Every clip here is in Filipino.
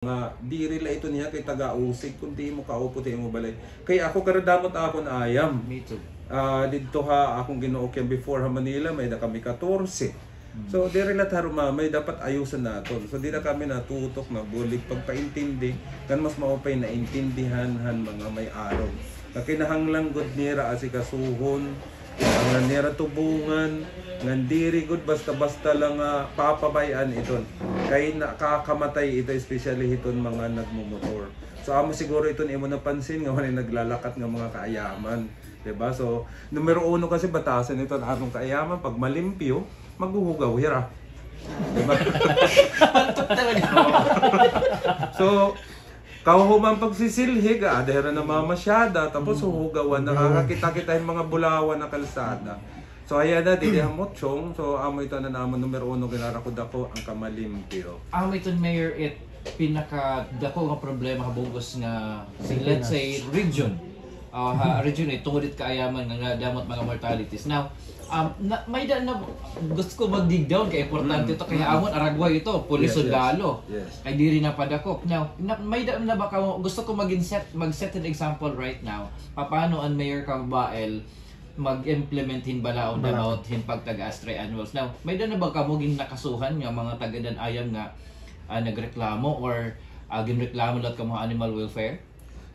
nga di rila ito niya kay taga-usig kundi mo kaupo tayo mo balay kay ako karadamot ako na ayam. Me too. Dito ha akong ginuokyan before ha Manila may da kami 14. So di rila taruma may dapat ayusan naton. So di na kami natutok na bulig pagpaintindi kan mas maupay na intindihan han mga may araw. Na kinahanglang gud nira asikasuhon ang nira tubungan ngan diri gud basta-basta lang papabayan iton kay nakakamatay ito especially iton mga nagmumotor. So amo siguro iton imo napansin nga wala naglalakat nga mga kaayaman, diba? So numero 1 kasi batasan iton atong kaayaman pag malimpyo maghuhugaw hira. Diba? So kahuman pagsisilhig, adera na mamasyada, tapos huhugawan, nakakakita-kita yung mga bulawan na kalsada. So ayan na, dili hamot chong. So amo ito na naman numero 1 ginarakod ako ang kamalimpyo. Amo ito Mayor it pinaka-dako nga problema kabugos nga let's say region. Region tungod it kaayaman nga damot mga mortalities. Now, may na gusto ko mag-dig down kay importante ito kaya amon Aragway ito, pulis sundalo. Yes. Kay diri na padakop. Now, may na ba ka gusto ko mag-set an example right now. Paano ang Mayor Kabael mag-implementin balaod about hin pagtaga-as triannuals. Now, may na ba ka mo nakasuhan nga mga taga-danayam nga nagreklamo or ginreklamo lahat ka mga animal welfare?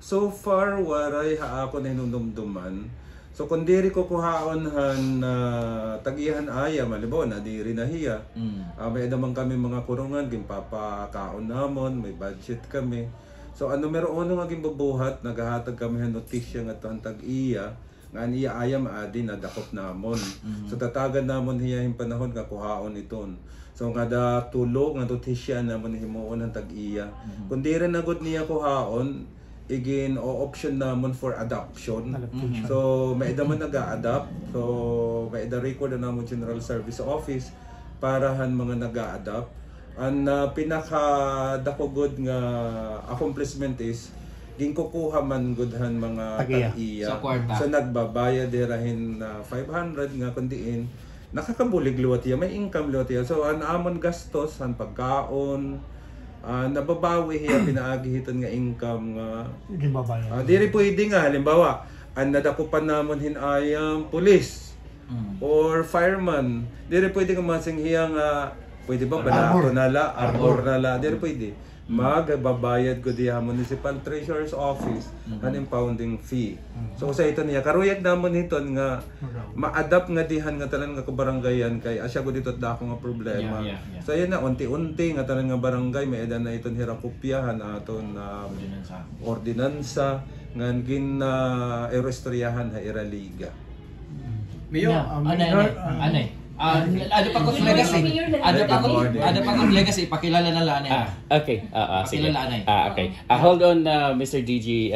So far, waray ako na hinumdumduman. So kung diri ko kuhaon han tagihan ayam, alibaw na diri na hiya. May naman kami mga kurungan, gimpapakaon namon, may budget kami. So ano numero 1 nga gimbubuhat, nagahatag kami han notisya nga tuhan tag-iya, nga iya ayam adi na dakop namon. So tatagan namon hiya hing panahon nga kuhaon iton. So nga da tulo nga notisya namon himuon han tag-iya. Kung diri na gud niya kuhaon, again o option namon for adoption. So may daman naga-adapt. So may da record na namon General Service Office para han mga naga-adapt. Ang pinaka dako good nga accomplishment is ginkukuha man good han mga tag-iya. So nagbabayad dirahin 500 nga kundiin nakakabulig luwat iya, may income luwat iya. So an amon gastos han pagkaon nababawi hiya pinaagihiton nga income nga diri pwede nga halimbawa ang nadakupan namon hinayang pulis or fireman diri pwede nga masing hiya nga pwede ba banato nala arbor nala diri pwede magbabayad ko diha municipal treasurer's office an impounding fee. So sa ito niya karuyag namon hiton nga ma-adapt nga dihan nga tanan nga kabaranggayan kay asya ko dito dako nga problema. So ayan na unti-unti nga tanan nga barangay may edan na iton hirakopyahan aton ordinansa nga gin erestoryahan ha iraliga. Mayor, anay. Ada pa kong legacy. Ada pa kong legacy. Pakilala na lang. Okay. Sige. Okay. Hold on, Mr. DG.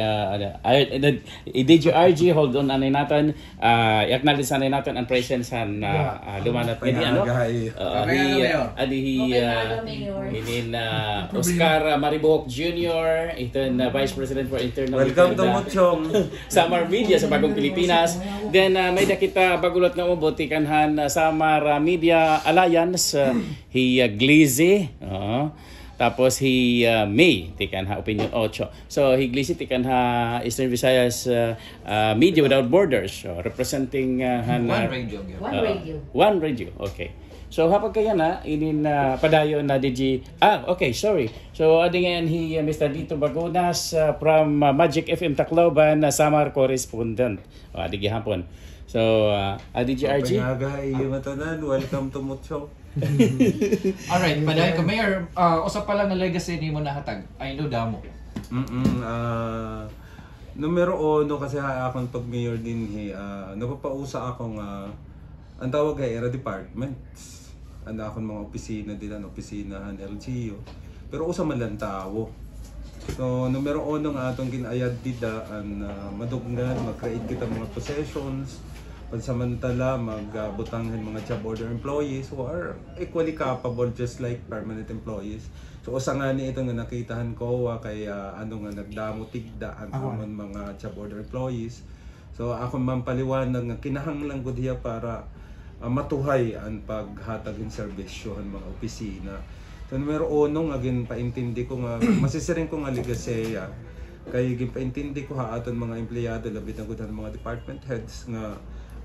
DG RG, hold on anay natin. I-acknowledge anay natin ang presence han lumanat ni ano. Oscar Maribohok Jr., ito Vice President for Internal Welcome to Muchong. Samar Media sa Bagong Pilipinas. Then may nakita bagulot nga mabuti kanhan Samar Media Alliance, Glizzy, tapos May, tikan ha Opinion 8. So Glizzy tikan ha Eastern Visayas Media Without Borders, representing One Radio. Okay. So hapag kaya na inin padayon na DG. Okay, sorry. So adi ngayon Mr. Dito Bagonas from Magic FM Tacloban, Samar correspondent. Adi gihapon. So, DG RG. Welcome to Mucho. Alright, padayon ko Mayor, usa pa lang nga legacy nimo nahatag. I know damo. Numero 1 kasi akong pag mayor din napapausa akong ang tawag ay era departments. Anda akong mga opisina din opisinahan LGU. Pero usa man lang tawo. So numero 1 nga atong ginayad dida ang madugnan, mag-create kita mga possessions. Pansamantala magbutanghin mga job order employees who are equally capable just like permanent employees. So usa nga ni ito nga nakitahan ko kay ano nga nagdamo tigda ang amon mga job order employees. So ako man paliwanag nga kinahanglan gud diha para matuhay ang paghatag ng serbisyo ng mga opisina. So numero uno nga ginpaintindi ko nga masisiring ko nga ligaseya kay ginpaintindi ko ha aton mga empleyado labi na gud mga department heads nga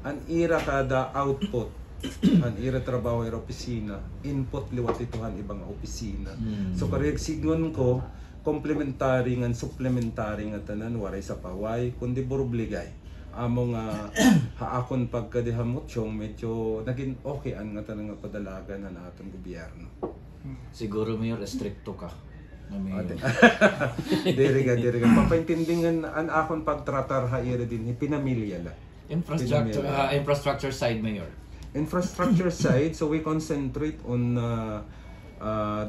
an ira kada output an ira trabaho ira opisina input liwat ituhan ibang opisina. So kareg sigon ko complementary ngan supplementary nga tanan waray sa paway kundi burobligay amo nga haakon pagkadihamot yung medyo naging okay ang nga tanan nga padalagan na aton gobyerno. Siguro mayor restricto ka. Diri ka. Papaintindingan an akon pagtratar ha ira din pinamilya la. Infrastructure side, Mayor. Infrastructure side, so we concentrate on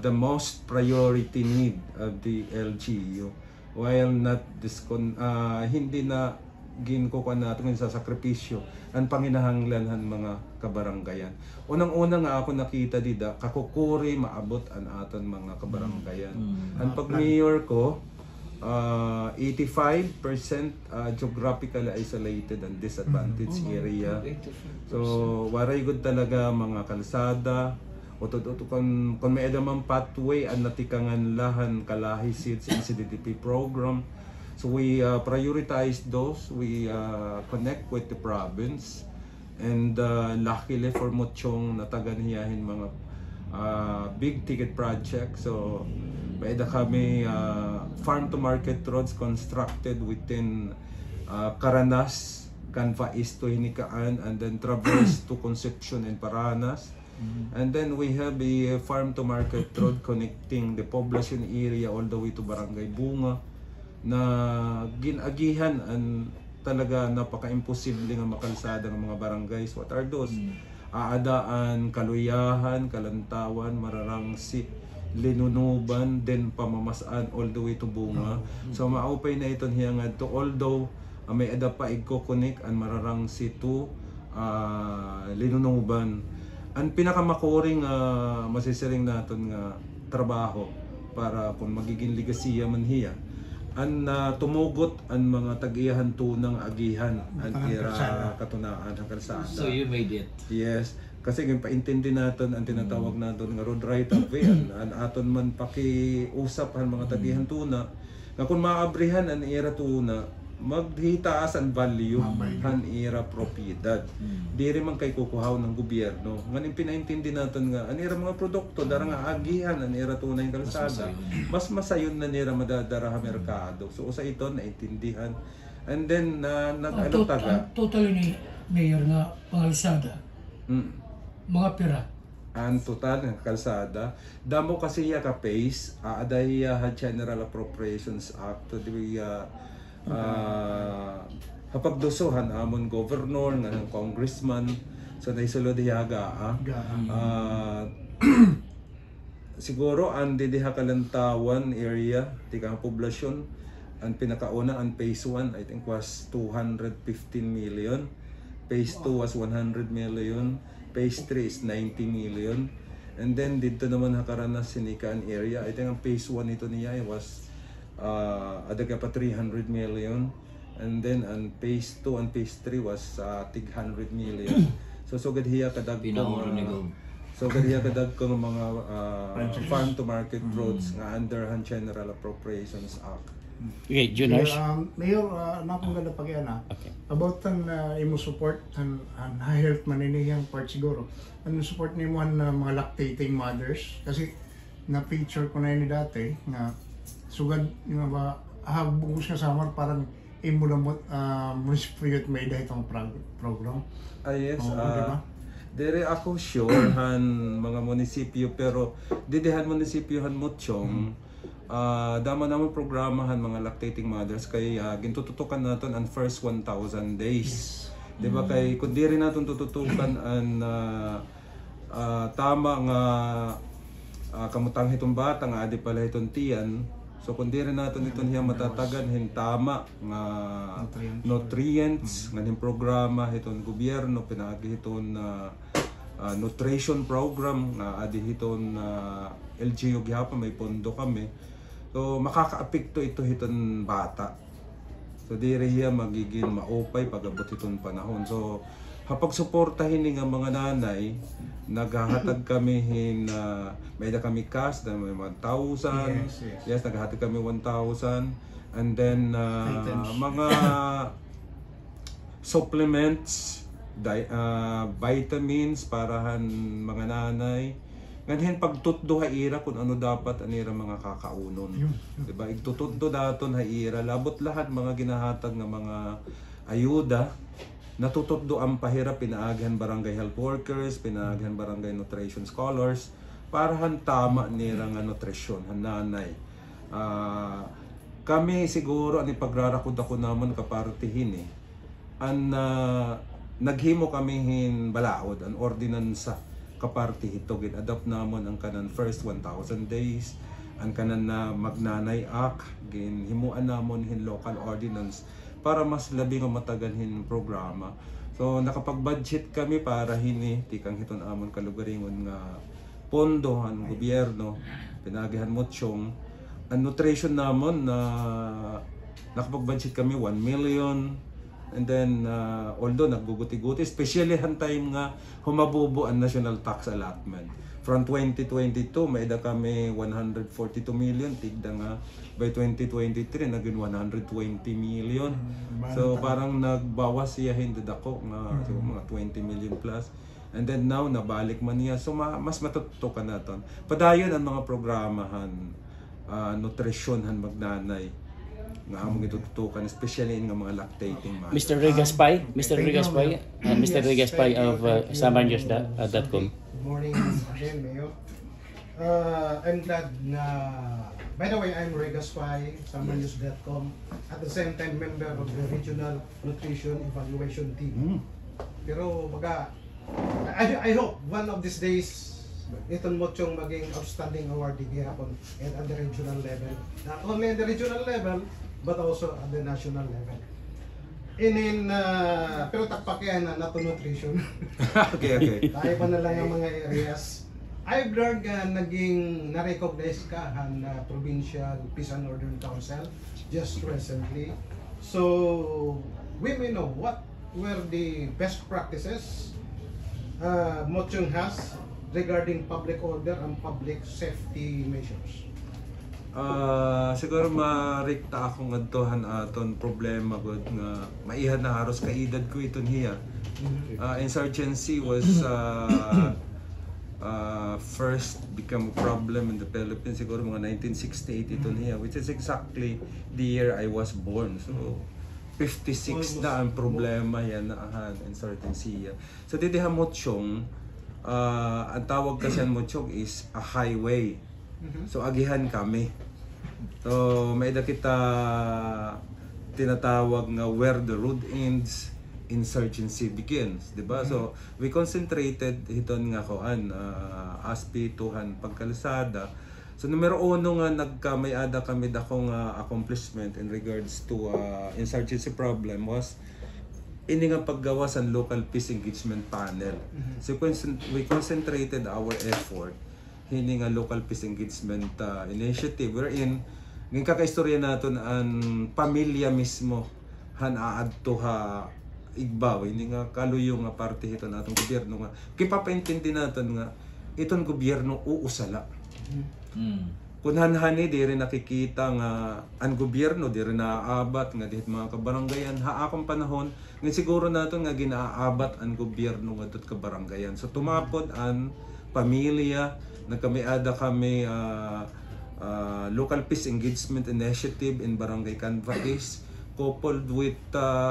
the most priority need of the LGU while not hindi na ginkukuha natin sa sakripisyo ang panginahanglanhan mga kabaranggayan. Unang-una nga ako nakita dida, kakukuri maabot ang aton mga kabaranggayan. Ang pag-mayor ko, 85% geographically isolated and disadvantaged area. So, waray good talaga mga kalsada. Kung may edamang pathway, ang natikangan lahan kalahi seeds in CDTP program. So we prioritize those. We connect with the province. And luckily for Mochong, nataganiyahin mga big ticket projects. So may kami farm to market roads constructed within Caranas, Canfa East to Hinikaan, and then traverse to Concepcion and Paranas. And then we have a farm to market road connecting the population area all the way to Barangay Bunga na ginagihan ang talaga napaka-imposible nga makalsada ng mga barangays. What are those? Aadaan, Kaluyahan, Kalantawan, Mararangsi, Linunuban, then Pamamasaan all the way to Bunga. So maupay na ito hiyangad to, although may ada pa igkukunik ang Mararangsi to Linunuban. Ang pinakamakuring masisiring natin nga trabaho para kung magiging ligasiya man hiya an tumugot ang mga tag-iyahan tunang agihan ang ira katunaan ang kalsada. So you made it. Yes. Kasi paintindi natin ang tinatawag natin nga road right of way an aton man pakiusap ang mga tag-iyahan tuna nga kung maabrihan ang ira tuna maghitaas ang value han ira propiedad. Di rin man kay kukuhaw ng gobyerno. Ngayon pinaintindi natin nga an ira mga produkto darang agihan an ira tunay kalsada. Mas masayon na nira madadara ha merkado. So usa ito naintindihan. And then totally ni Mayor nga pangalsada. Mga pera. Ang total ng kalsada damo kasi ya ka pace aday General Appropriations Act to the hapagdusuhan amon governor nga ng congressman so naisulod hiyaga siguro ang didiha Kalantawan area tikang poblasyon ang pinakauna ang phase 1 I think was 215 million, phase 2 was 100 million, phase 3 is 90 million, and then dito naman Hakaranas Sinikaan area I think ang phase 1 ito niya was adaga pa 300 million, and then ang phase 2 and phase 3 was tig 100 million. So gad hiya kadag ko mga farm to market roads nga under han General Appropriations Act. Okay, Junars. Mayor, napong ganda pag-iana. Okay. About ang imo support ang health maniniyang part siguro. Ano support nimo ang mga lactating mothers kasi na-feature ko na yun dati nga sugad yung ba habugos ka samar parang imulamot municipal may dahil itong program. Yes, diba? Dere ako sure han mga munisipyo pero didihan munisipyohan Mochong dama naman programahan mga lactating mothers kay gintututukan naton ang first 1,000 days. Di ba kay kundi rin natin tututukan ang tama nga kamutang hitong bata nga adi pala hitong tiyan. So kundi rin natin ito niya matatagan hintama nga nutrients nga ning programa hitong gobyerno pinagi hiton nutrition program nga adi hiton LGU gihapon may pondo kami. So makakaapekto ito hiton bata. So diri hiya magiging maupay pagabot hiton panahon. So hapag suportahin ni nga mga nanay, naghahatag kami may da kami cash na may 1,000. Yes, naghahatag kami 1,000. And then mga supplements, vitamins parahan mga nanay. Ngayon pagtutdo haira kung ano dapat anira mga kakaunon. Diba? Igtutuddo daton haira. Labot lahat mga ginahatag ng mga ayuda. Natutuddo ang pahirap, pinaaghan barangay health workers, pinaaghan barangay nutrition scholars, parahan tama nira nga nutrisyon, hananay. Kami siguro, ang ipagrarakod ako naman kapartihin naghimo kami balaod, ang ordinansa kaparti ito, gin-adopt namon ang kanan first 1,000 days, ang kanan na Magnanay Act, ginhimuan namon local ordinance, para mas labi nga mataganhin programa. So nakapag-budget kami para tikang hiton amon kalugaringon nga pondo ang gobyerno, pinagihan mo tiyong ang nutrition namon na nakapag-budget kami 1 million. And then, although nagguguti-guti, especially han time nga humabubo ang national tax allotment. From 2022, may da kami 142 million, tigda nga by 2023, naging 120 million. So parang nagbawas siya hindi dako nga mga 20 million plus. And then now, nabalik man niya. So mas matutukan natin. Padayon ang mga programahan, nutrisyon, magnanay, nga among itututukan, especially in nga mga lactating mothers. Mr. Regaspay, Mr. Regaspay of SamarNews.com. Good morning again, Mayor. I'm glad na, by the way, I'm Regaspay, SamarNews.com, at the same time member of the Regional Nutrition Evaluation Team. Pero baga, I hope one of these days iton mo tiyong maging outstanding awardee gihapon and at the regional level. Not only at the regional level, but also at the national level. Pero takpakyan na nato nutrition. Okay. Tayo pa na lang ang mga areas. I've learned naging na-recognize ka na Provincial Peace and Order Council just recently. So, we may know what were the best practices Mochung has regarding public order and public safety measures. Siguro marikta akong adtohan aton problema gud nga maihan na haros kaedad ko iton hiya. Insurgency was first become a problem in the Philippines siguro mga 1968 iton hiya, which is exactly the year I was born. So 56 na ang problema yan na insurgency. So dito Mochung, ang tawag kasi ang Mochung is a highway. So agihan kami. So may kita tinatawag nga where the road ends, insurgency begins, di ba? So we concentrated hiton nga koan aspituhan pagkalsada. So numero uno nga may ada kami dakong accomplishment in regards to insurgency problem was ini nga paggawa sa local peace engagement panel. So we concentrated our effort hini nga local peace engagement initiative wherein ng kakaistorya naton ang pamilya mismo aadto igbaw hindi nga kaluyo nga parte ito natong gobyerno nga kipapaintindi naton nga iton gobyerno uusala. Kunhanhani di rin nakikita nga ang gobyerno di rin naaabat nga dihit mga kabaranggayan akong panahon nga siguro naton nga ginaabat ang gobyerno nga dot kabaranggayan. So tumapod ang pamilya, nagkamiada kami local peace engagement initiative in Barangay Canvais coupled with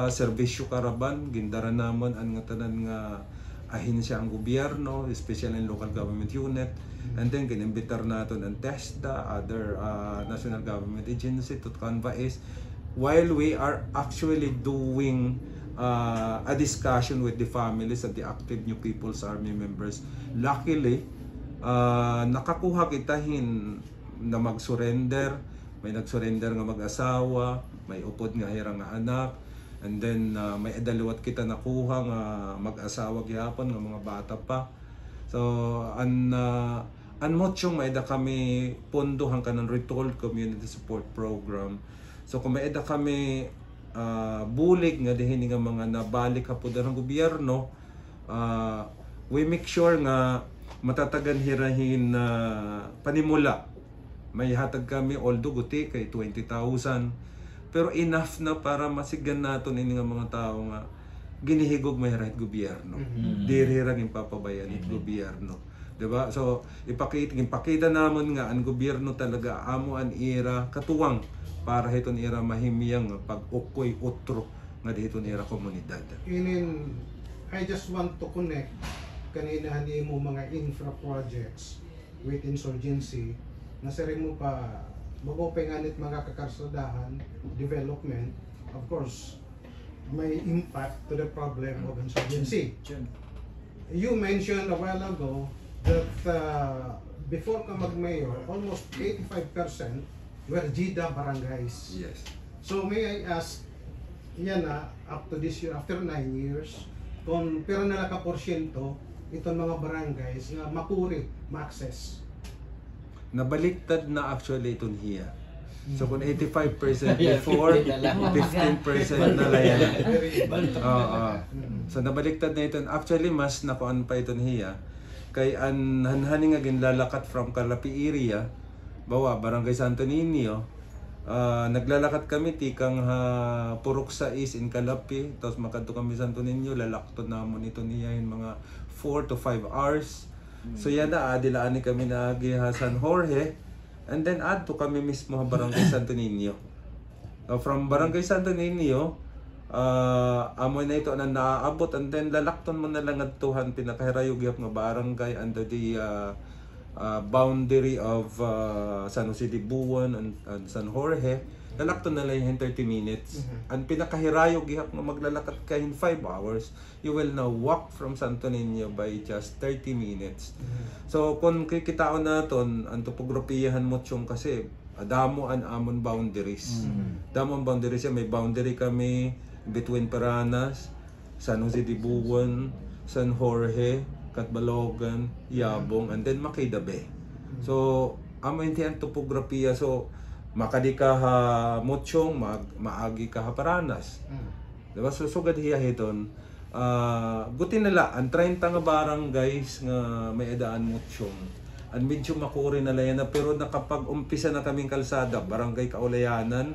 Servisyo Caravan, gindaran namon ang tanan nga ahinsya ang gobyerno, especially in local government unit. And then kinimbitar naton ang TESDA, other national government agency to Canvais while we are actually doing a discussion with the families of the active New People's Army members. Luckily, nakakuha kita na mag-surrender. May nag-surrender nga mag-asawa, may upod nga hirang nga anak, and then may daliwat kita nakuha nga mag-asawa gihapon nga mga bata pa. So an Mochung may kami pondo hang kanang Retold Community Support Program. So kung may kami bulig nga dihin nga mga nabalik hapod ang gobyerno we make sure nga matatagan hirahin na panimula. May hatag kami, although guti kay 20,000, pero enough na para masigan naton ini nga mga tao nga ginihigog may rahit gobyerno. Diri ra ging papabayan it gobyerno. Diba? So ipakita namon nga ang gobyerno talaga amo an ira katuwang para hiton ira mahimiyang pag-ukoy utro nga dihiton ira komunidad. I just want to connect kanina mo mga infra projects with insurgency na sari mo pa mag-openganit mga kakarsadahan, development, of course, may impact to the problem of insurgency. You mentioned a while ago that before ka mag-mayor, almost 85% were GIDA barangays. Yes. So may I ask, yan na, up to this year, after 9 years, kung pero na ka porsyento, itong mga barangays nga mapuri, ma-access. Nabaliktad na actually itong hiya. So kung 85% before, 15% na lang yan. So nabaliktad na ito. Actually mas nakuan pa itong hiya. Kay hanhaning nga ginlalakat from Calapi area, bawa Barangay Santo Niño, naglalakat kami tikang Purok sa East in Calapi, tapos makadto kami Santo Niño, lalakto namon ito niya in mga 4 to 5 hours. So yan na, adilaan kami na San Jorge, and then add to kami mismo Barangay Santo Niño. From Barangay Santo Niño, amoy na ito na naaabot, and then lalakton mo na lang at tuhan pinakahirayugyap nga barangay under the boundary of San Jose de Buwan and San Jorge. Lalakton na lang yung 30 minutes. Ang pinakahirayo gihap nga maglalakat ka in 5 hours, you will now walk from Santo Niño by just 30 minutes. So kung kikitaon naton ang topografiyahan mo tiyong kasi damo an amon boundaries. Damo ang boundaries may boundary kami between Paranas, San Jose de Buwan, San Jorge, Catbalogan, Yabong, and then Makidabe. So amo ang topografiya. So makadi ka ha Motsyong, maagi ka ha Paranas. Diba? So sugad hiya hiton. Guti nila, ang 30 nga barangays nga may edaan Motsyong. Ang medyo makuri na layan na, pero nakapag-umpisa na kaming kalsada, Barangay Kaulayanan,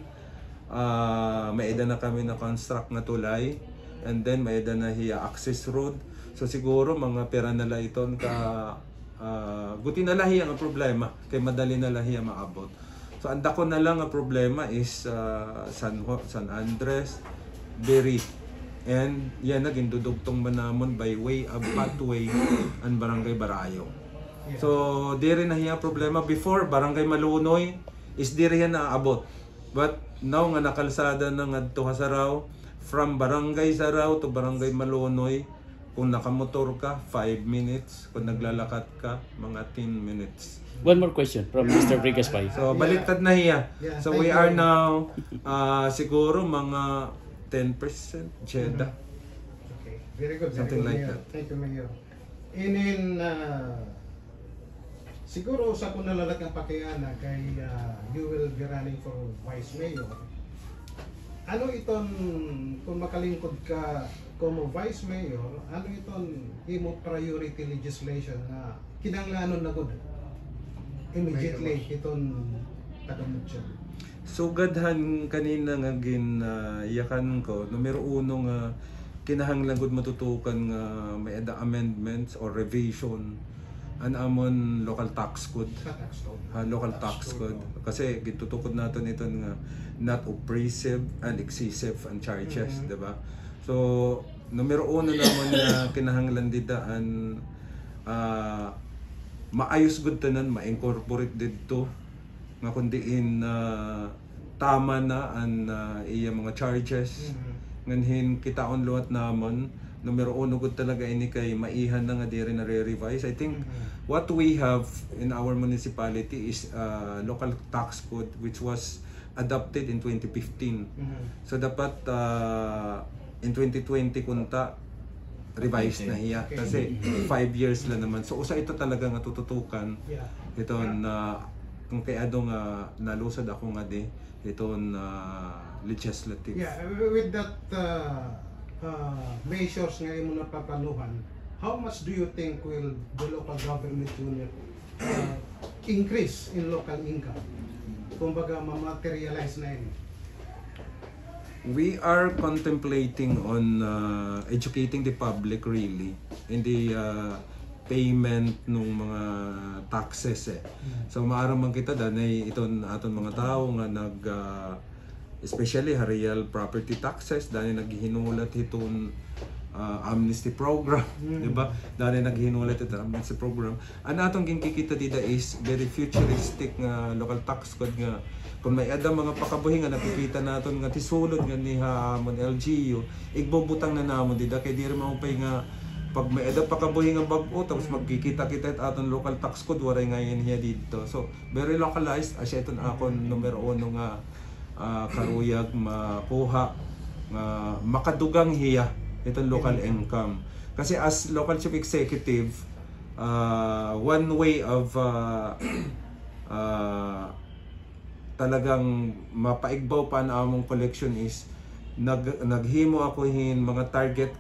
may edad na kami na construct na tulay, and then may edad na hiya access road. So siguro mga pera nila iton ka guti na lahi ang problema, kay madali na lahi maabot. So ang dako na lang ang problema is San Andres, Beri, and yan naging dudugtong manamon by way of pathway and Barangay Barayo. So diri na hiya problema. Before Barangay Malunoy is diri yan naabot, but now nga nakalsada na ngadto ka Saraw, from Barangay Saraw to Barangay Malunoy, kung nakamotor ka 5 minutes, kung naglalakat ka mga 10 minutes. One more question from Mr. Brigaspai. So baliktad na hiya. So we are now siguro mga 10% JEDA. Okay, very good. Something like Mayor. that. Thank you, Mayor. Siguro sa kung nalalag ang pakayana kay you will be running for Vice Mayor. Ano iton, kung makalingkod ka como Vice Mayor, ano iton imo priority legislation na kinanglanon na gud immediately iton tagamudyan? Sugadhan kanina nga yakan ko, numero 1 nga kinahanglan gud matutukan nga may amendments or revision an amon local tax code. Local tax code. Kasi gitutukod natin ito nga not oppressive and excessive and charges, di ba? So, numero 1 naman na kinahanglan didaan maayos gud tanan, ma-incorporate dito nga kundiin tama na ang iya mga charges. Nganhin kitaon luwat namon numero 1 gud talaga ini kay maihan na nga diri na re-revise. I think what we have in our municipality is local tax code which was adopted in 2015. So dapat in 2020 kunta revised na hiya kasi 5 years lang naman. So usa ito talaga nga tututukan. Ito na kung kay adong nalusad ako nga di ito legislative. Yeah, with that measures nga imo napapanuhan, how much do you think will the local government unit increase in local income? Kumbaga, ma-materialize na yun. We are contemplating on educating the public really in the payment ng mga taxes eh. So maaram man kita danay iton aton mga tao nga especially real property taxes dahil naghihinulat iton amnesty program, di ba? Dahil naghihinulat ito amnesty program. Ang atong ginkikita dida is very futuristic nga local tax code nga kung may ada mga pakabuhi nga nakikita naton nga tisulod nga ni hamon LGU igbubutang na namon dida kay diri maupay nga pag may ada pakabuhi nga bag-o tapos magkikita-kita at aton local tax code waray ngayon hiya dito. So very localized asya iton akon numero 1 nga karuyag makuha makadugang hiya itong local income. Kasi as local chief executive, one way of talagang mapaigbaw pa na among collection is naghimo ako hin mga target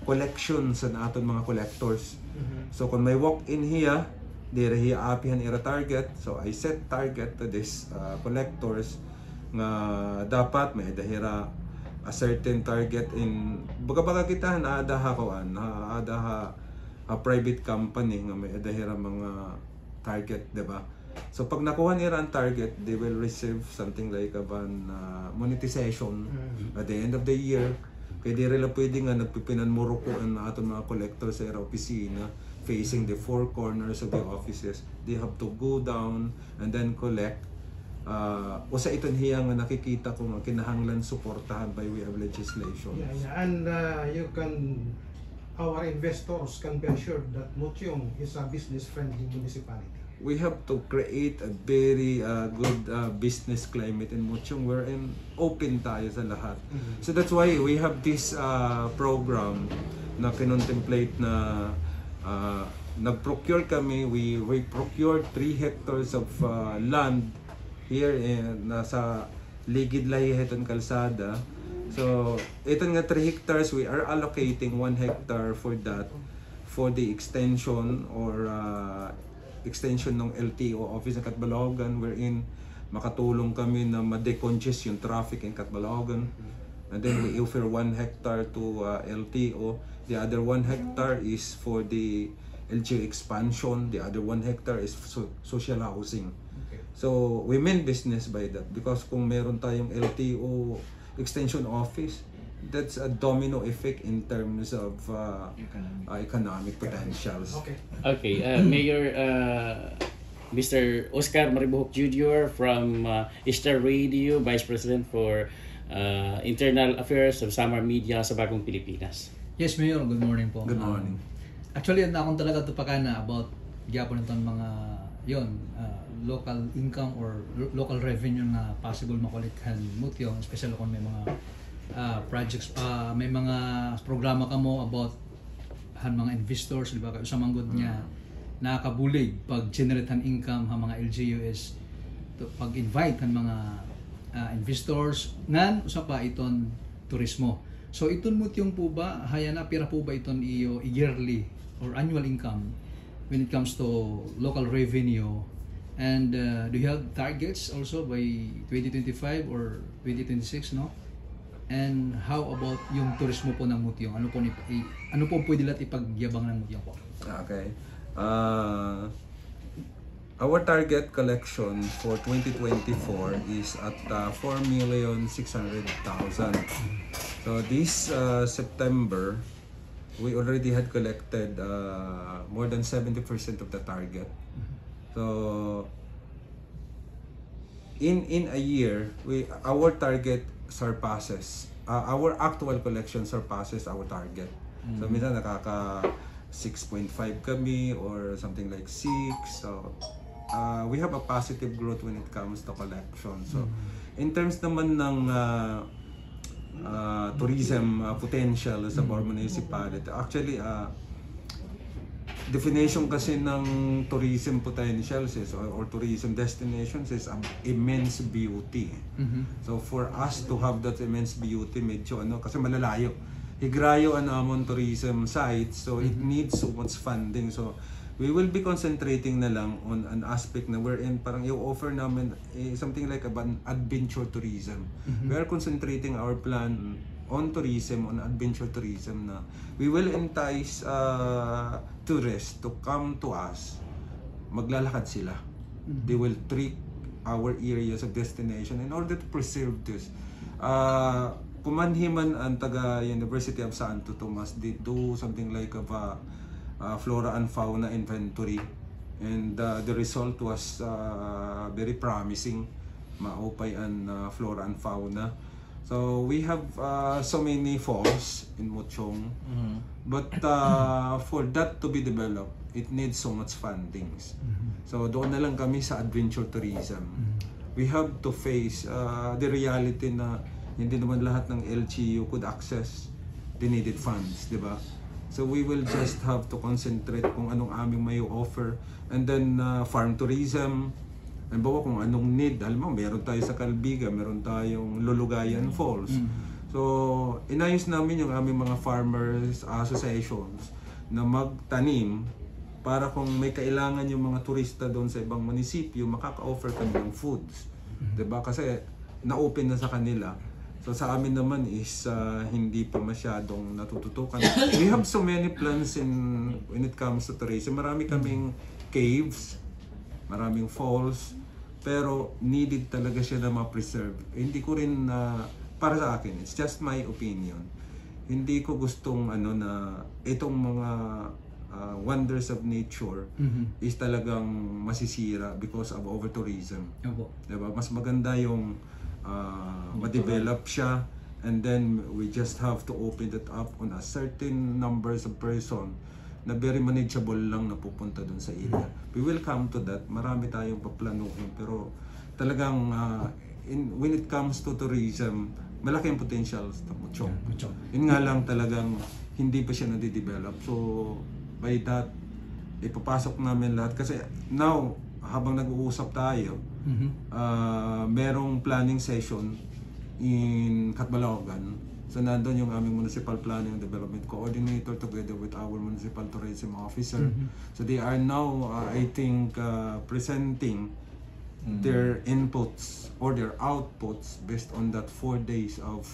collection sa aton mga collectors. So kung may walk-in hiya, dire hiya apihan ira target. So I set target to this collectors nga dapat may dahira a certain target in baga kita naadaha ko naadaha a private company nga may dahira mga target, di ba? So pag nakuha nila ang target, they will receive something like a monetization at the end of the year. Kaya di rin pwede nga nagpipinanmurukuan na aton mga collectors sa ira opisina facing the four corners of the offices. They have to go down and then collect. Usa iton hiya nga nakikita ko nga kinahanglan suportahan by way of legislation. Yeah. And our investors can be assured that Mutyong is a business-friendly municipality. We have to create a very good business climate in Mutyong wherein open tayo sa lahat. So that's why we have this program na kinontemplate na nag-procure kami. We procured 3 hectares of land here nasa ligid lahiheton kalsada. So ito nga 3 hectares we are allocating 1 hectare for that for the extension or extension ng LTO office ng Catbalogan wherein makatulong kami na ma-decongest yung traffic in Catbalogan. And then we offer 1 hectare to LTO. The other 1 hectare is for the LGU expansion. The other 1 hectare is social housing. Okay. So we mean business by that because kung meron tayong LTO extension office, that's a domino effect in terms of economic potentials. Okay. Mayor Mr. Oscar Maribuhok Jr. from Star Radio, Vice President for Internal Affairs of Samar Media sa Bagong Pilipinas. Yes, Mayor. Good morning po. Good morning. Actually, akong talaga tupakana about gyapon itong mga local income or local revenue na possible makolekhan Mutyong, especially kung may mga projects, may mga programa ka mo about mga investors, di ba? Sa manggod niya nakakabulig pag generate han income ha mga LGUs to pag-invite kan mga investors ngan usa pa iton turismo. So iton Mutyong po ba hayana pira po ba iton iyo yearly or annual income when it comes to local revenue? And do you have targets also by 2025 or 2026, no? And how about yung turismo po ng Mutyong? Ano po pwede lahat ipagyabang ng Mutyong po? Okay. Our target collection for 2024 is at 4,600,000. So this September, we already had collected more than 70% of the target. So in a year, our target surpasses our actual collection surpasses our target. So minsan nakaka 6.5 kami or something like 6. So we have a positive growth when it comes to collection. So in terms naman ng tourism potential sa our municipality, actually definition kasi ng tourism potentials is, or tourism destinations is immense beauty. So for us to have that immense beauty, medyo kasi malalayo. higrayo an amon tourism site, so it needs so much funding. So we will be concentrating na lang on an aspect na wherein parang i-offer namin something like an adventure tourism. We are concentrating our plan on tourism, on adventure tourism, na we will entice tourists to come to us. Maglalakad sila. They will treat our areas of destination in order to preserve this. Kumanhiman ang taga University of Santo Tomas, they do something like of flora and fauna inventory, and the result was very promising. Maupay ang flora and fauna. So we have so many falls in Muchong, but for that to be developed, it needs so much fundings. So doon na lang kami sa adventure tourism. We have to face the reality na hindi naman lahat ng LGU could access the needed funds, di ba? So we will just have to concentrate kung anong aming may offer, and then farm tourism. Halimbawa kung anong need, alam mo, meron tayo sa Calbiga, meron tayong Lulugayan Falls. So, inayos namin yung aming mga farmers associations na magtanim para kung may kailangan yung mga turista doon sa ibang munisipyo, makaka-offer kami ng foods. Diba? Kasi na-open na sa kanila. So, sa amin naman is hindi pa masyadong natututukan. We have so many plans when it comes to tourism. Marami kaming caves, maraming falls, pero needed talaga siya na ma-preserve. Hindi ko rin para sa akin, it's just my opinion. Hindi ko gustong na itong mga wonders of nature is talagang masisira because of over-tourism. Diba? Mas maganda yung ma-develop siya, and then we just have to open that up on a certain numbers of person na very manageable lang na pupunta dun sa area. We will come to that. Marami tayong paplanuhin, pero talagang when it comes to tourism, malaki ang potential sa Muchong. Yun nga lang talagang hindi pa siya nade-develop. So by that, ipapasok namin lahat. Kasi now, habang nag-uusap tayo, merong planning session in Catbalogan. So nandun yung aming Municipal Planning and Development Coordinator together with our Municipal Tourism Officer. So they are now, I think, presenting their inputs or their outputs based on that 4 days of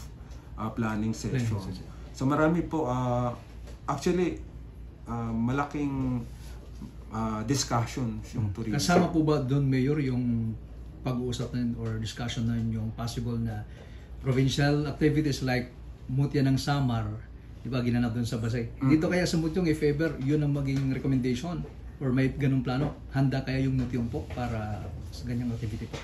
planning session. So marami po, actually, malaking discussions yung tourism. Kasama po ba doon, Mayor, yung pag-uusap na or discussion na yung possible na provincial activities like Mutya ng Samar, di ba, ginanap doon sa Basay. Dito kaya sa Mutyong, if ever, yun ang maging recommendation or may ganung plano, handa kaya yung Mutyong po para sa ganyang activity po?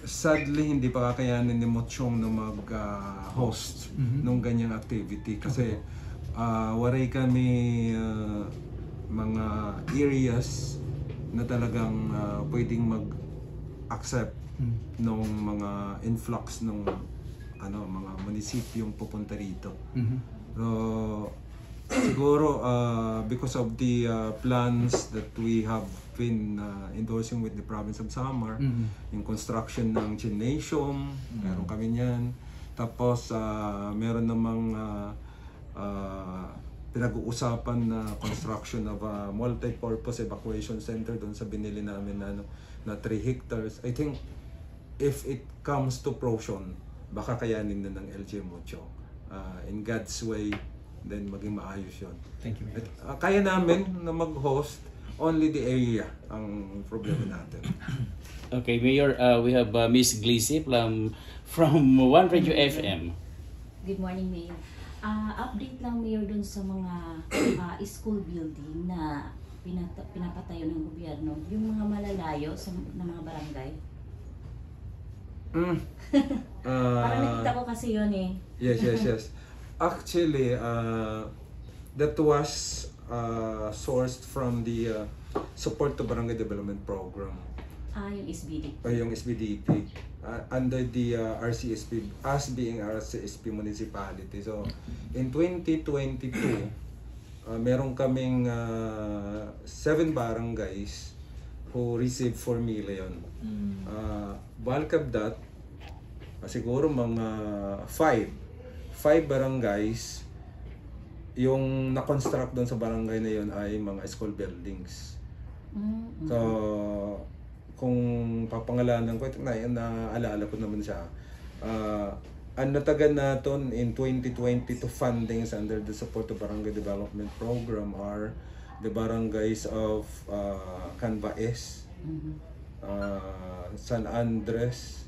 Sadly, hindi pa kakayanin ni Mutyong na mag-host nung ganyang activity kasi waray kami mga areas na talagang pwedeng mag-accept ng mga influx ng mga munisipyong pupunta rito. So, siguro because of the plans that we have been endorsing with the province of Samar, yung construction ng gymnasium, meron kami niyan. Tapos meron namang pinag-uusapan na construction of a multi-purpose evacuation center doon sa binili namin na 3 hectares. I think if it comes to fruition, baka kayanin na ng LGU Muchong. In God's way, then maging maayos yun. Thank you, Mayor. Kaya namin na mag-host, only the area ang problema natin. Okay, Mayor, we have Miss Gleasy from One Radio FM. Good morning, Mayor. Update lang, Mayor, dun sa mga school building na pinapatayo ng gobyerno, yung mga malalayo na mga barangay. Parang nakita ko kasi yun eh. Yes. Actually, that was sourced from the Support to Barangay Development Program. Yung SBDP. Yung SBDP. Under the RCSP, as being RCSP municipality. So, in 2022, meron kaming 7 barangays who received 4 million. Bulk of that, siguro mga 5 5 barangays, yung na-construct doon sa barangay na yun ay mga school buildings. So, kung papangalanan ko, ito naalala ko naman siya. Ang natagan natin in 2022 fundings under the Support of Barangay Development Program are the barangays of Canvaes, San Andres,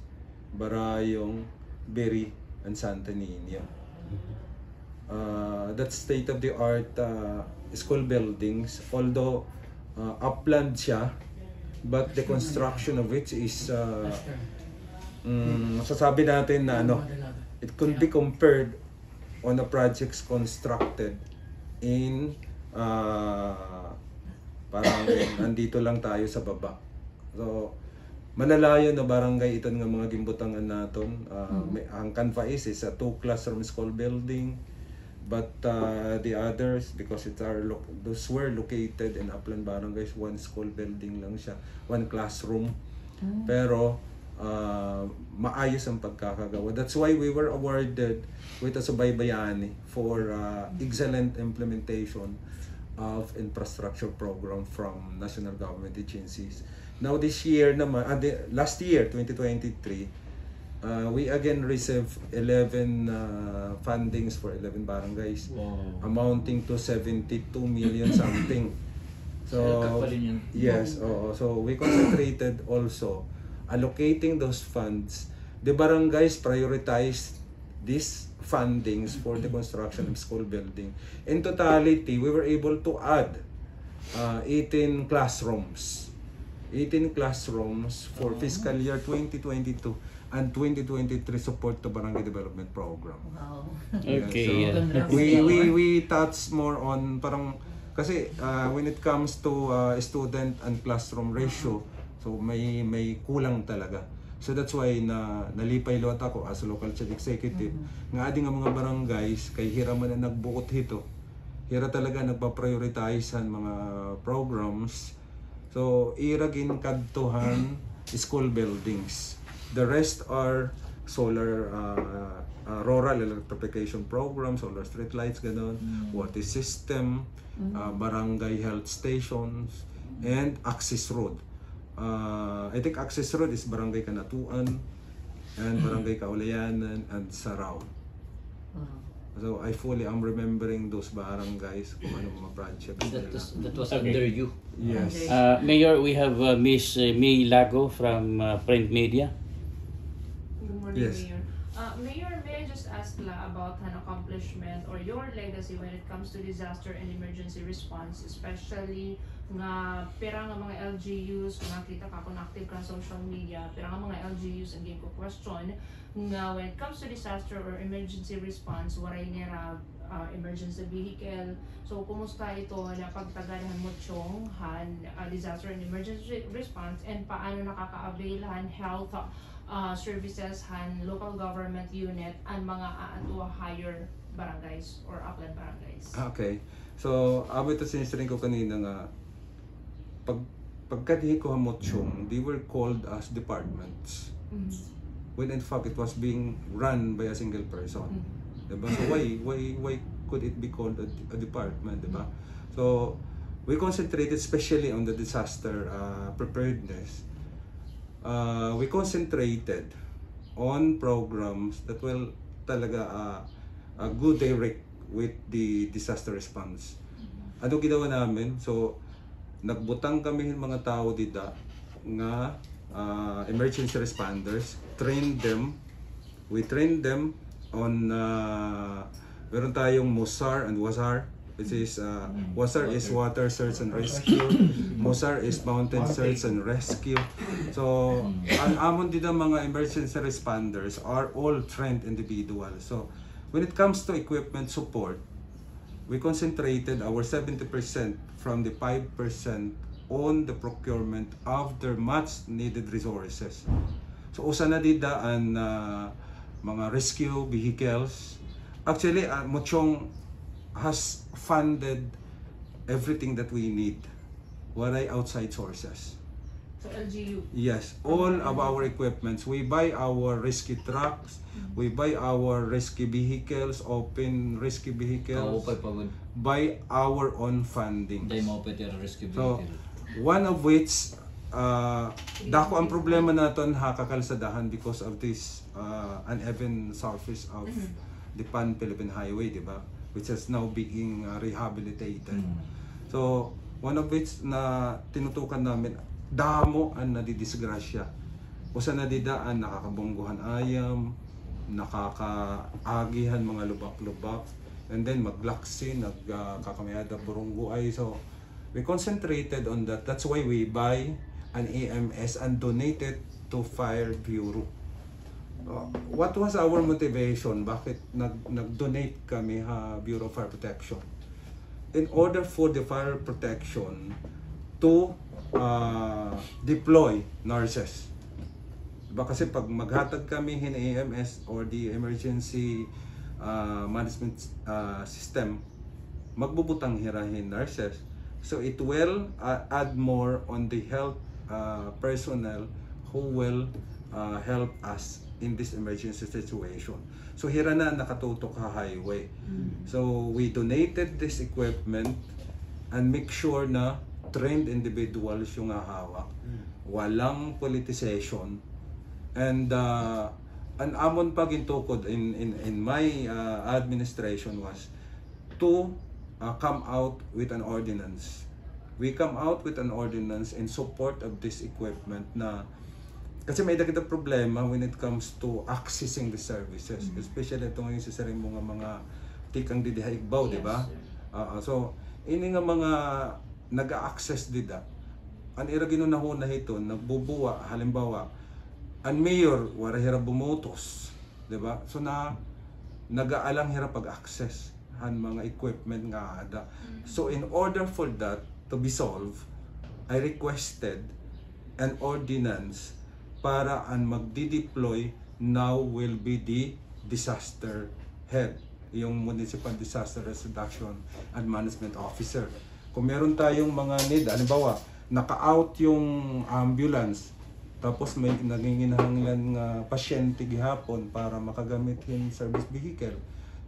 Barayong, Beri, and Santa Niña. That's state-of-the-art school buildings, although upland siya, but the construction of which is masasabi natin na it could be compared on the projects constructed in parang nandito lang tayo sa baba. So malalayo na barangay ito ng mga gimbutangan naton. Ang Canvaes is a 2-classroom school building, but the others, because those were located in upland barangays, 1 school building lang siya, 1 classroom. Pero maayos ang pagkakagawa. That's why we were awarded with a Subaybayani for excellent implementation of infrastructure program from national government agencies. Now this year naman, last year 2023, we again received 11 fundings for 11 barangays, amounting to 72 million something. So yes, so we concentrated also allocating those funds. The barangays prioritized these fundings for the construction of school building. In totality, we were able to add 18 classrooms. 18 classrooms for fiscal year 2022 and 2023 support to Barangay Development Program. Wow. Okay. So, we touch more on parang kasi when it comes to student and classroom ratio, so may kulang talaga. So that's why nalipay lot ako as a local chief executive nga ading nga mga barangays kay hira man na nagbuot hito. Hira talaga nagpa-prioritize ang mga programs. So iragin kadtuhan school buildings. The rest are solar rural electrification program, solar street lights ganon, water system, barangay health stations, and access road. I think access road is Barangay Kanatuan and Barangay Kaulayanan and Sarao. So I fully am remembering those barangays kung ano mga projects That was under you. Yes. Mayor, we have Miss May Lago from Print Media. Good morning, Yes. Mayor. Mayor, may I just ask about an accomplishment or your legacy when it comes to disaster and emergency response, especially nga pera nga mga LGUs, kung nakita ka kung active ka sa social media, pera nga mga LGUs ang game ko question nga when it comes to disaster or emergency response, waray nira emergency vehicle. So kumusta ito na pagtaganahan mo tiyong disaster and emergency response, and paano nakaka-availhan health services local government unit and mga aatuwa higher barangays or upland barangays. Okay. So abot ito sinisarin ko kanina nga pagkadihi ko hamotsyong, they were called as departments. When in fact it was being run by a single person. Diba? So why could it be called a department, diba? So we concentrated especially on the disaster preparedness. We concentrated on programs that will talaga a good direct with the disaster response. Ano ginawa namin? So nagbutang kami ng mga tao dito nga emergency responders, trained them. We trained them on meron tayong MOSAR and WASAR, which is WASAR is water search and rescue, MOSAR is mountain search and rescue. So ang amon dito mga emergency responders are all trained individuals. So when it comes to equipment support, we concentrated our 70% from the 5% on the procurement of their much needed resources. So usa na dida ang mga rescue vehicles. Actually, Mochong has funded everything that we need. Waray outside sources. So LGU. Yes, all of our equipments. We buy our rescue trucks, we buy our rescue vehicles, open rescue vehicles, Kaupay pagod. by our own funding. Dahil mo pwede rescue So, vehicle. one of which, dako ang problema naton kakalsadahan because of this uneven surface of the Pan-Philippine Highway, di ba? Which is now being rehabilitated. So, one of which na tinutukan namin, damo ang nadidisgrasya. Usa na didaan, nakakabungguhan ayam, nakakaagihan mga lubak-lubak, and then maglaksin, nagkakamayada burunggo ay. So, we concentrated on that. That's why we buy an EMS and donate it to Fire Bureau. What was our motivation? Bakit nag-donate kami Bureau of Fire Protection? In order for the fire protection to deploy nurses. Diba? Kasi pag maghatag kami hin EMS or the emergency management system, magbubutang hirahin nurses. So it will add more on the health personnel who will help us in this emergency situation. So hira na nakatutok sa highway. So we donated this equipment and make sure na trained individuals yung hawak. Walang politicization. And an amon pa gintukod in my administration was to come out with an ordinance. We come out with an ordinance in support of this equipment na kasi may dagdag problema when it comes to accessing the services, especially itong yung sa mga tikang didihaigbaw, di ba? So ini nga mga nag-access dida an ira ginunahuna ito nagbubuwa halimbawa an mayor wala hira bumotos, di ba? So nagaalang hira pag-access han mga equipment nga ada. So in order for that to be solved, I requested an ordinance para ang magdi-deploy now will be the disaster head, yung Municipal Disaster Reduction and Management Officer. Kung meron tayong mga need, halimbawa, naka-out yung ambulance, tapos may nanginginahanglan nga pasyente gihapon para makagamit yung service vehicle,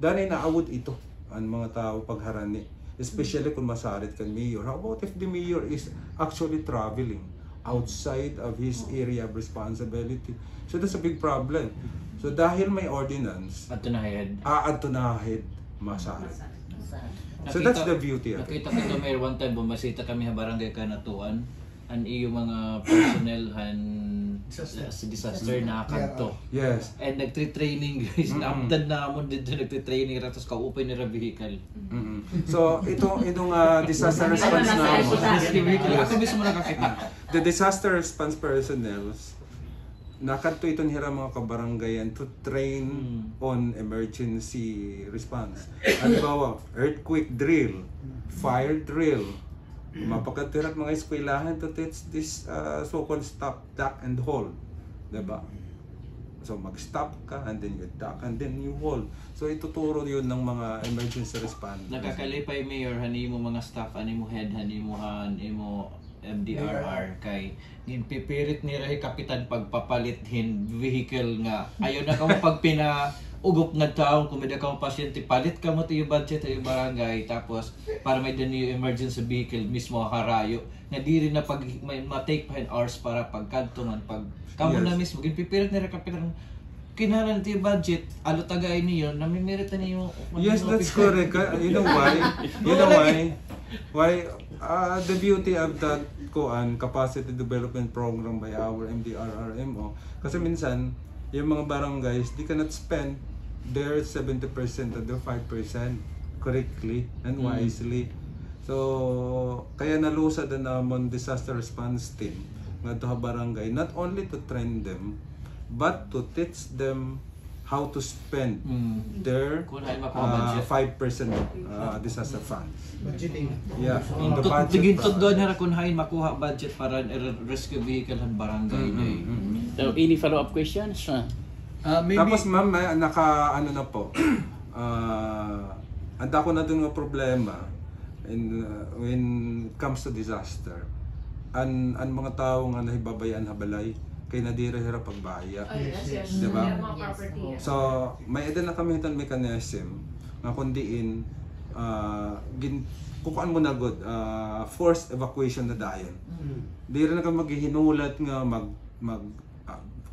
dahil naawod ito ang mga tao pagharani. Especially kung masarit kan mayor. How about if the mayor is actually traveling outside of his area of responsibility? So that's a big problem. So dahil may ordinance, At tunahid. add to na head masarit. So that's the beauty of it. Nakita kita may one time bumasita kami sa barangay Kanatuan ang iyo mga personnel sa disaster na kanto. Yes. And nagtre-training guys, naamdan na mo dito nagtre-training ratos kaupay ni ra vehicle. So itong disaster response na Ako mismo nakakita. the disaster response personnel nakanto ito hira mga kabaranggayan to train on emergency response. Halimbawa, earthquake drill, fire drill, mapakatirat mga eskwelahan to teach this so-called stop, duck, and hold. Diba? So mag-stop ka, and then you duck, and then you hold. So ituturo yun ng mga emergency response. Nakakalipay mayor hani mo mga staff ani mo head hani mo MDRR kay ginpipirit ni rahi kapitan pagpapalit hin vehicle nga ayo na kamo pag ugop nga taon kung may kamo pasyente palit ka mo tiyo budget ay barangay tapos para may din yung emergency vehicle mismo harayo nga diri na pag may ma-take pa hours para pagkantungan pag kamo na mismo ginpipirit ni rahi kapitan kinahanglan ti budget alo tagay niyo namimirit na niyo. Yes, that's correct. You know why the beauty of that capacity development program by our MDRRMO, kasi minsan yung mga barangays they cannot spend their 70% or their 5% correctly and wisely. So kaya nalusad na namon disaster response team ngadto sa barangay not only to train them but to teach them how to spend their 5% disaster funds. Budgeting. Yeah. Tigintod doon na kung hain makuha budget para rescue vehicle ng barangay. So, any follow-up questions? Maybe, Tapos ma'am, ano na po, anda ko na dun nga problema when it comes to disaster. an mga tao nga nahibabayan habalay kay nadira hira pagbaya. Yes. Diba? Yung mga property. So, may eda na kami itong mechanism nga kundiin kukuan mo na good forced evacuation na dayon. Di rin na kami maghihinulat nga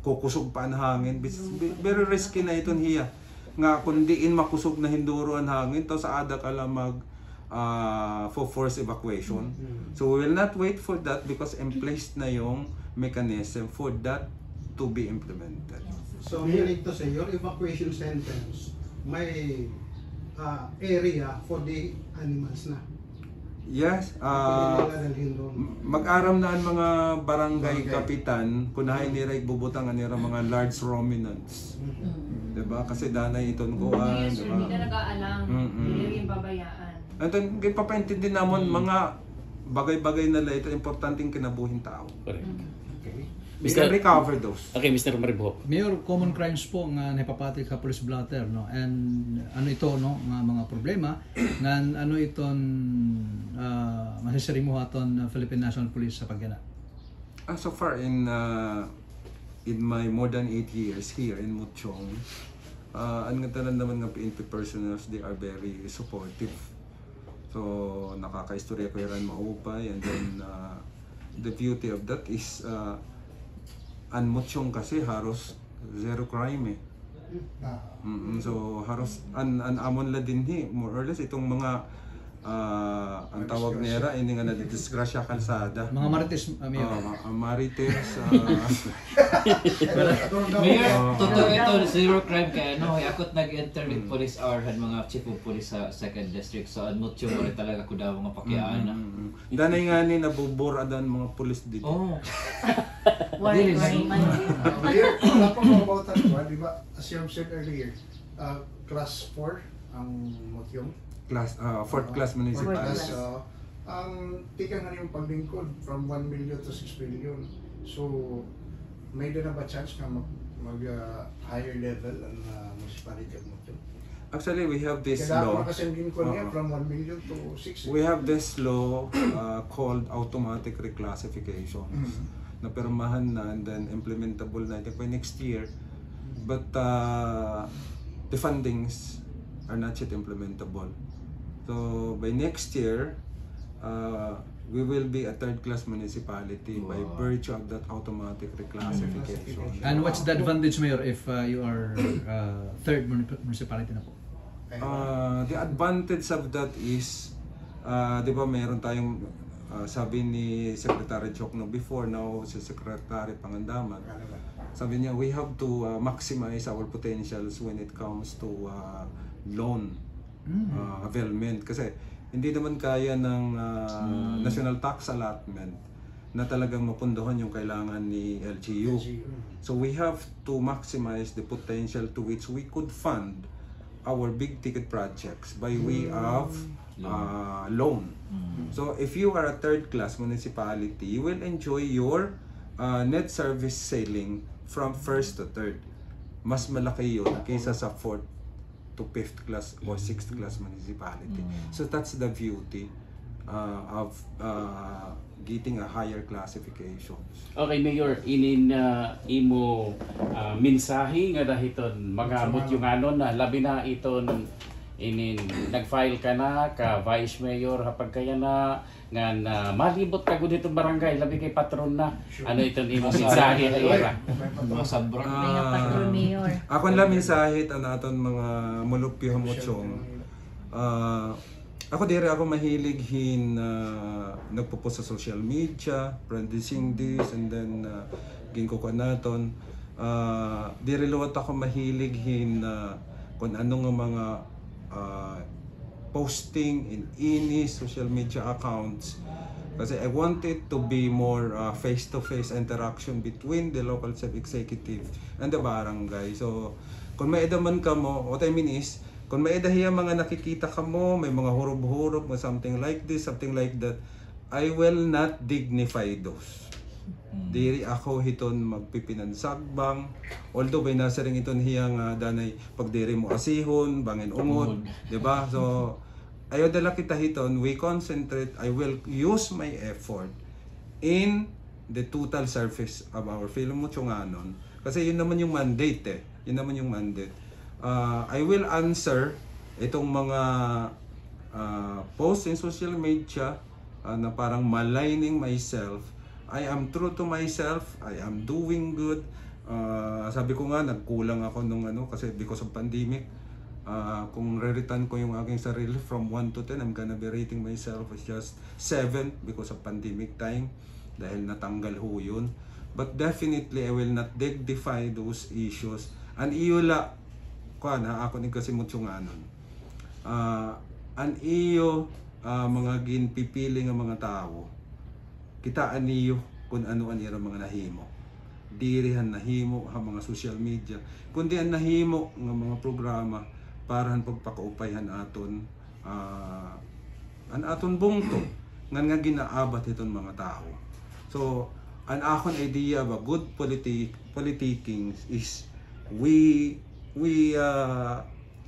kukusog pa ang hangin. Very risky na iton hiya. Nga kundiin makusog na hinduro ang hangin to sa ada ka lang for forced evacuation. So we will not wait for that because in place na yung mechanism for that to be implemented. So meaning to say, your evacuation sentence may area for the animals na. Yes, mag-aram na ang mga barangay kapitan kunahay nila igbubutang nila mga large ruminants. Diba? Kasi danay iton kuan, Yes, sir, diba? hindi na nag-aalang. Hindi yung babayaan. Ito, papaintindi namon mga bagay-bagay na ito, importanteng kinabuhin tao. Correct. We can recover those. Okay, Mr. Maribuhok. Mayor, common crimes po nga napapati ka police blotter, no? And ano ito, no, nga mga problema nga ano iton masisiri mo aton Philippine National Police sa pagyana. So far in my more than 8 years here in Muchong, ang ngatanan naman nga PNP personnel, they are very supportive. So nakakaistorya ko yan maupay, and then the beauty of that is an Muchong kasi haros zero crime eh. So haros an amon la din more or less itong mga ang tawag nera ini nga nadidisgrasya kalsada. Mga marites, Mayor. Marites. Mayor, totoo ito, zero crime kaya no, ako't nag-enter with police hour had mga chief of police sa 2nd district, so anmot yung rin talaga ko daw mga pakiaan na. Danay nga ni nabubura dan mga pulis dito. Oh. Why man? Wala pa mo about that one, di ba? As you have said earlier, class 4 ang Motyong. Class 4th class municipality. Ang tika nga yung paglingkod from 1 million to 6 million. So, may na ba chance na mag higher level ang municipality of Motyong? Actually, we have this Kailangan law. mo kasi ang lingkod niya from 1 million to 6. We have this law called automatic reclassification. Na permahan na and then implementable na by next year. But the fundings are not yet implementable. So by next year, we will be a 3rd class municipality by virtue of that automatic reclassification. And what's the advantage, Mayor, if you are 3rd municipality na po? The advantage of that is, di ba mayroon tayong sabi ni Secretary Jokno before, now si Secretary Pangandaman, sabi niya we have to maximize our potentials when it comes to loan availment, kasi hindi naman kaya ng national tax allotment na talagang mapundohan yung kailangan ni LGU. So we have to maximize the potential to which we could fund our big ticket projects by way of loan. So if you are a 3rd class municipality, you will enjoy your net service ceiling from 1st to 3rd. Mas malaki yun kaysa sa 4th to 5th class or 6th class municipality. So that's the beauty of getting a higher classification. Okay, Mayor, inin imo mensahe nga dahiton mga Mutyonganon na labi na iton inin nag-file ka na ka Vice Mayor hapag kaya na nga malibot ka gud itong barangay labi kay patron na. Ano iton imo mensahe na ira? Masabrang Patron Mayor. Ako lang mensahe aton mga mulupyo Muchong. Ako dire ako mahilig nagpo-post sa social media, practicing this, and then ginkukuan naton. Dire luwat ako mahilig kung anong mga posting in any social media accounts. Kasi I want it to be more face-to-face interaction between the local self-executive and the barangay. So, kung may edaman ka mo, what I mean is, kung may edahiya mga nakikita ka mo, may mga hurub-hurub, something like this, something like that, I will not dignify those. Diri ako hiton magpipinansagbang, although may nasa rin iton hiyang danay pagdiri mo asihon, bangin ungod, di ba? So, ayaw dala kita hiton, we concentrate, I will use my effort in the total surface of our film mo tsunganon. Kasi yun naman yung mandate eh. Yun naman yung mandate. I will answer itong mga posts in social media na parang maligning myself. I am true to myself. I am doing good. Sabi ko nga, nagkulang ako nung kasi because of pandemic. Kung re-return ko yung aking sarili from 1 to 10, I'm gonna be rating myself as just 7 because of pandemic time. Dahil natanggal ho yun. But definitely, I will not dignify those issues. An iyula, ako ni kasi mutsunganon. An iyo, mga ginpipili ng mga tao, kitaan niyo kung ano ang irang mga nahimo. Dirihan nahimo ang mga social media, kundi ang nahimo ng mga programa para pagpakaupayhan aton, an aton bungto, nga ginaabat iton mga tao. So, an akon idea of a good politicking is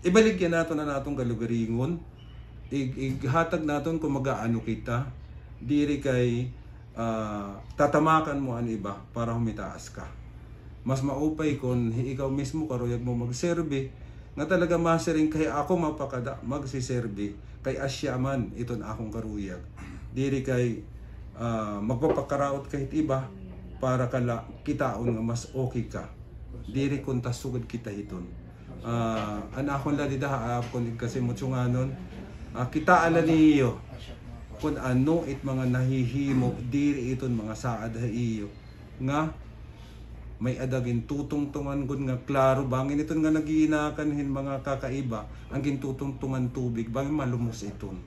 ibaligyan nato na natong kalugaringon, ighatag naton kung mag-aano kita, diri kay tatamakan mo ang iba para humitaas ka. Mas maupay kung ikaw mismo karuyag mo magserbe, nga talaga masering kay ako mapakada magsiserbe, kay asya man iton akong karuyag. Diri kay magpapakaraot kahit iba para kala kitaon nga mas okay ka. Diri kung tasugod kita hiton. Anakon la dida kung kasi mutsunganon, kita ala niyo kung ano it mga nahihimo diri iton mga saad ha iyo nga may adagin tutungtungan gud nga klaro bangin iton nga nagiinakan hin mga kakaiba ang gintutungtungan tubig bangin malumos iton,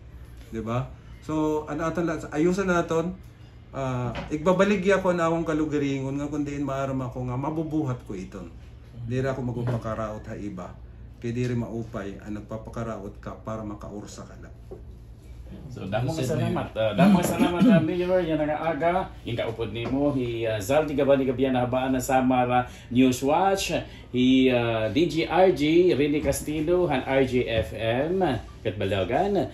di ba? So anaton ayusan naton, igbabaligya ko na akong kalugaringon nga kundi maaram ako nga mabubuhat ko iton. Diri ako magpapakaraot ha iba kay diri maupay ang nagpapakaraot ka para makaursa ka lang. So damo salamat. Mayor yan nga aga yung kaupod nimo Zaldi Gabani Gabiana habaan na Samara Newswatch, DGRG Rini Castillo han RJFM ket Balogan,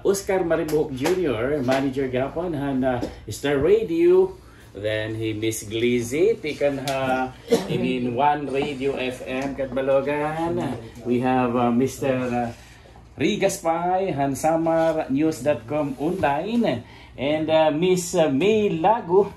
Oscar Maribuhok Jr. manager gapon han Star Radio, then Miss Glizzy tikan ha in One Radio FM ket Balogan. We have Mr. Rigaspay han Samar News.com online, and Miss May Lago